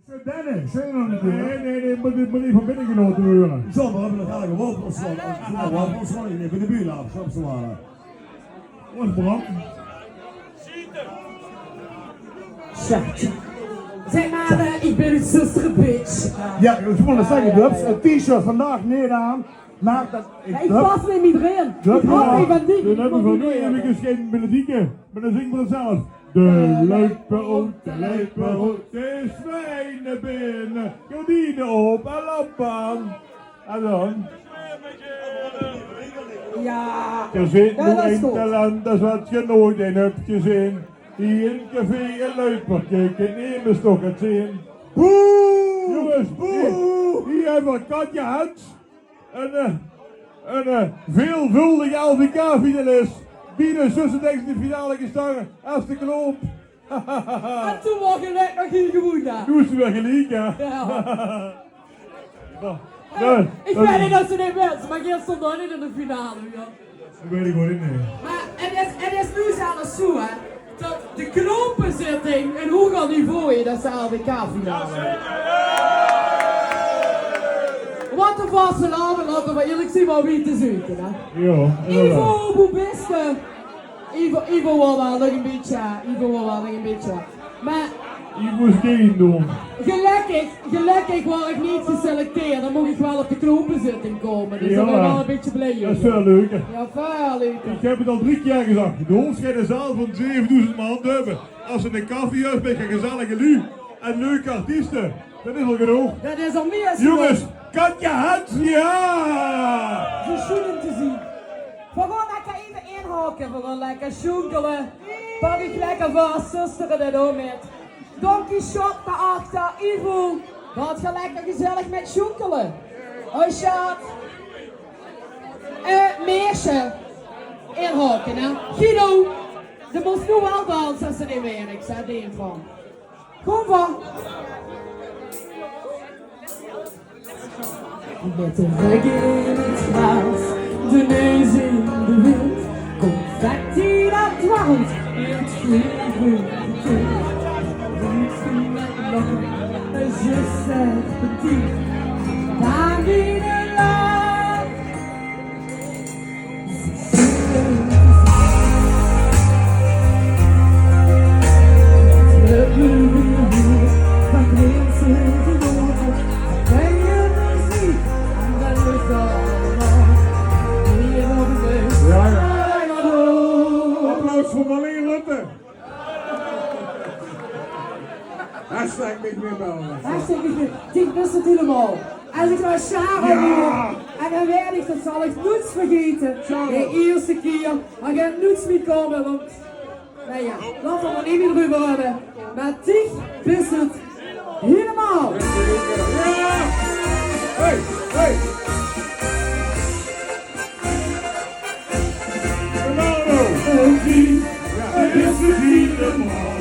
Dennis, zijn we nog niet doen? Nee, moet niet van binnen genoten worden. Zo, we hebben nog eigenlijk wapens van. Wapens van, ik ben de buurt af, snap ze maar. Wat brand. Schatje. Zeg maar, ik ben een zuster bitch. Ja, ik wilde zeggen, Dubs, een t-shirt vandaag neer aan. Maak dat. Ik pas met iedereen. Ik hou niet van die. Dan hebben we van nu even geen melodieke, maar dan zingen we het zelf. De lijpe hoed, de zwijnen binnen, gordijnen op en lamp aan. En dan? Ja, Er zit ja, nog dat is één goed. talent, dat is wat je nooit in hebt gezien. Die in café en luidper kijken, nemen toch het zien. Boe! Jongens, hier hebben we Katja, Henz. Een veelvuldige LVK-finalist. Die de zussen de finale gestaan als de Kloop. En toen was je net nog hier gewoond daar. Toen is ze weer gelijk, ja. Ik weet niet dat ze niet weten, maar jij stond nog niet in de finale. Ja. Dat weet ik wel niet, nee. Maar het is nu zelfs zo, hè, dat de Kloompezitting een hoger niveau is dan de LVK-finale. Wat een vasteloaves, laten we eerlijk zien wat we te zoeken, hè. Ja, Ivo, hoe best je? Ivo wil wel nog een beetje, Maar je moest geen doen. gelukkig word ik niet geselecteerd, dan moet ik wel op de Kloompezitting komen, dus daar ben ik wel een beetje blij Dat is over. veel leuker. Ja, veel leuker. Ik heb het al 3 keer gezegd. De Holst gaat een zaal van 7000 man hebben. Als ze een koffiehuis met een gezellige lu en leuke artiesten, dat is al genoeg. Dat is al meer Jongens, Katja, Henz, ja! verschillend te zien. We gaan lekker even inhaken, we gaan lekker sjonkelen. Pak ik lekker vast, zusteren dit ook met. Don Quixote daarachter, Ivo. Gaat je lekker gezellig met sjonkelen. Hoi schat. Meisje. Inhaken hè. Guido. Ze moest nu wel dansen als ze niet meer. Ik zei die van. Kom van. Met de rug in het gras, de neus in de wind, confetti dat dwarrelt in het vliegende kind. Liefde met lachen, een zus zegt petit, daar in de lach. Ze zingen het lucht van glinstert de noten, ben je muziek. Applaus voor Marleen Rutte. Hashtag niet meer bellen. Die wist het helemaal. Als ik naar Sharon hoor, en dan weet ik, dat zal ik nooit vergeten. De eerste keer, dan gaat nooit meer komen, want, nou ja, laten we er niet meer over hebben. Maar die wist het helemaal. Ja! Hey, hey! Die is de helemaal.